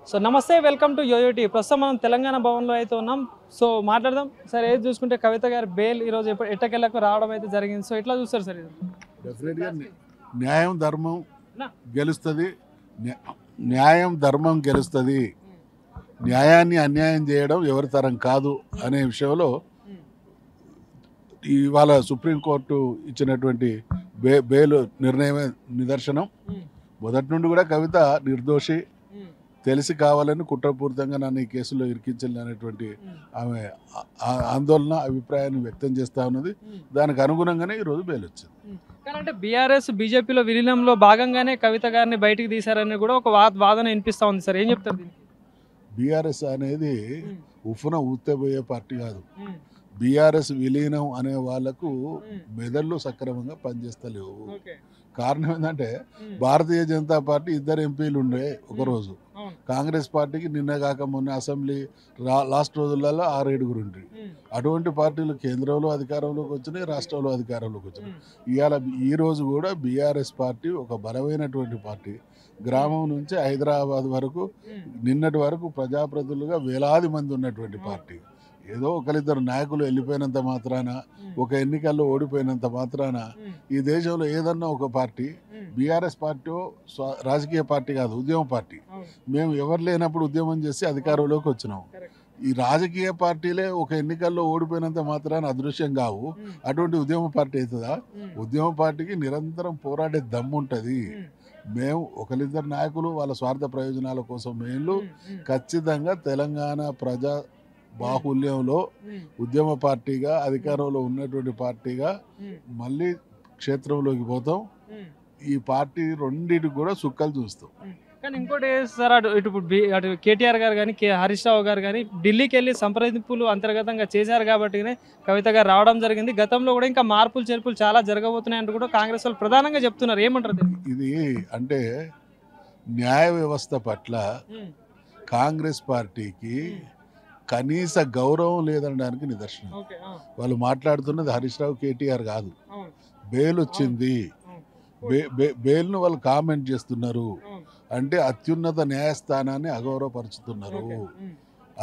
So నమస్తే, welcome to యోయోటీ. ప్రస్తుతం మనం తెలంగాణ భవన్లో అయితే ఉన్నాం. సో మాట్లాడదాం సార్. ఏది చూసుకుంటే కవిత గారి బెయిల్ ఈరోజు ఎట్టకెళ్ళకు రావడం అయితే జరిగింది. సో ఎట్లా చూస్తారు సార్ ఇది? డెఫినెట్గా న్యాయం ధర్మం గెలుస్తుంది. న్యాయం ధర్మం గెలుస్తుంది. న్యాయాన్ని అన్యాయం చేయడం ఎవరి తరం కాదు అనే విషయంలో ఇవాళ సుప్రీంకోర్టు ఇచ్చినటువంటి బెయిల్ నిర్ణయమే నిదర్శనం. మొదటి నుండి కూడా కవిత నిర్దోషి, తెలిసి కావాలని కుట్రపూరితంగా నన్ను ఈ కేసులో ఇరికించాలి అనేటువంటి ఆమె ఆందోళన, అభిప్రాయాన్ని వ్యక్తం చేస్తూ ఉన్నది. దానికి అనుగుణంగానే ఈరోజు బెయిల్ వచ్చింది. కానీ అంటే బీఆర్ఎస్ బీజేపీలో విలీనంలో భాగంగానే కవిత గారిని బయటికి తీశారని కూడా ఒక వాదన వినిపిస్తూ ఉంది సార్. ఏం చెప్తారు దీనికి? బీఆర్ఎస్ అనేది ఉఫున ఊత్తేపోయే పార్టీ కాదు. బీఆర్ఎస్ విలీనం అనే వాళ్లకు మెదళ్ళు సక్రమంగా పనిచేస్తలేవు. కారణం ఏంటంటే భారతీయ జనతా పార్టీ 2 ఎంపీలు ఉండే ఒకరోజు, కాంగ్రెస్ పార్టీకి నిన్న కాక మొన్న అసెంబ్లీ లాస్ట్ రోజులలో 6-7 ఉండ్రి. అటువంటి పార్టీలు కేంద్రంలో అధికారంలోకి వచ్చినాయి, రాష్ట్రంలో అధికారంలోకి వచ్చినాయి. ఇవాళ ఈ రోజు కూడా బీఆర్ఎస్ పార్టీ ఒక బలమైనటువంటి పార్టీ. గ్రామం నుంచి హైదరాబాద్ వరకు నిన్నటి వరకు ప్రజాప్రతినిధులుగా వేలాది మంది ఉన్నటువంటి పార్టీ. ఏదో ఒకరిద్దరు నాయకులు వెళ్ళిపోయినంత మాత్రాన, ఒక ఎన్నికల్లో ఓడిపోయినంత మాత్రాన ఈ దేశంలో ఏదన్నా ఒక పార్టీ, బీఆర్ఎస్ పార్టీ రాజకీయ పార్టీ కాదు, ఉద్యమ పార్టీ. మేము ఎవరు లేనప్పుడు ఉద్యమం చేసి అధికారంలోకి వచ్చినాం. ఈ రాజకీయ పార్టీలే ఒక ఎన్నికల్లో ఓడిపోయినంత మాత్రాన అదృశ్యం కావు. అటువంటి ఉద్యమ పార్టీ అవుతుందా? ఉద్యమ పార్టీకి నిరంతరం పోరాడే దమ్ము ఉంటుంది. మేము ఒకరిద్దరు నాయకులు వాళ్ళ స్వార్థ ప్రయోజనాల కోసం మేము ఖచ్చితంగా తెలంగాణ ప్రజా బాహుల్యంలో ఉద్యమ పార్టీగా, అధికారంలో ఉన్నటువంటి పార్టీగా మళ్ళీ క్షేత్రంలోకి పోతాం. ఈ పార్టీ రెండింటికి కూడా సుక్కలు చూస్తాం. కానీ ఇంకోటి సార్, అటు కేటీఆర్ గారు కానీ హరీష్ రావు గారు కానీ ఢిల్లీకి వెళ్ళి సంప్రదింపులు అంతర్గతంగా చేశారు కాబట్టి కవిత గారు రావడం జరిగింది. గతంలో కూడా ఇంకా మార్పులు చేర్పులు చాలా జరగబోతున్నాయంటూ కూడా కాంగ్రెస్ వాళ్ళు ప్రధానంగా చెప్తున్నారు. ఏమంటారు? ఇది అంటే న్యాయ వ్యవస్థ పట్ల కాంగ్రెస్ పార్టీకి కనీస గౌరవం లేదనడానికి నిదర్శనం. వాళ్ళు మాట్లాడుతున్నది హరీష్ రావు, కేటీఆర్ కాదు. బెయిల్ వచ్చింది, బెయిల్ను వాళ్ళు కామెంట్ చేస్తున్నారు. అంటే అత్యున్నత న్యాయస్థానాన్ని అగౌరవపరుచుతున్నారు.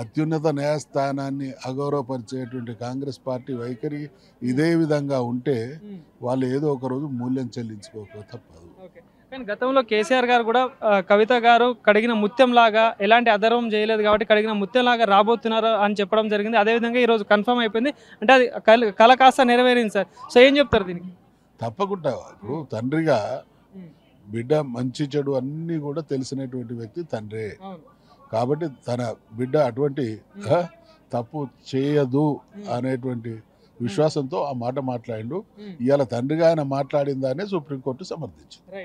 అత్యున్నత న్యాయస్థానాన్ని అగౌరవపరిచేటువంటి కాంగ్రెస్ పార్టీ వైఖరి ఇదే విధంగా ఉంటే వాళ్ళు ఏదో ఒక రోజు మూల్యం చెల్లించుకోక తప్పదు. కానీ గతంలో కేసీఆర్ గారు కూడా కవిత గారు కడిగిన ముత్యం లాగా ఎలాంటి అధర్వం చేయలేదు కాబట్టి కడిగిన ముత్యం లాగా రాబోతున్నారు అని చెప్పడం జరిగింది. అదేవిధంగా ఈరోజు కన్ఫర్మ్ అయిపోయింది. అంటే అది కల కాస్త నెరవేరింది సార్. సో ఏం చెప్తారు దీనికి? తప్పకుండా ఇప్పుడు తండ్రిగా బిడ్డ మంచి చెడు అన్నీ కూడా తెలిసినటువంటి వ్యక్తి తండ్రే. కాబట్టి తన బిడ్డ అటువంటి తప్పు చేయదు అనేటువంటి విశ్వాసంతో ఆ మాట మాట్లాడిండు. ఇవాళ తండ్రిగా ఆయన మాట్లాడిందానే సుప్రీంకోర్టు సమర్థించింది.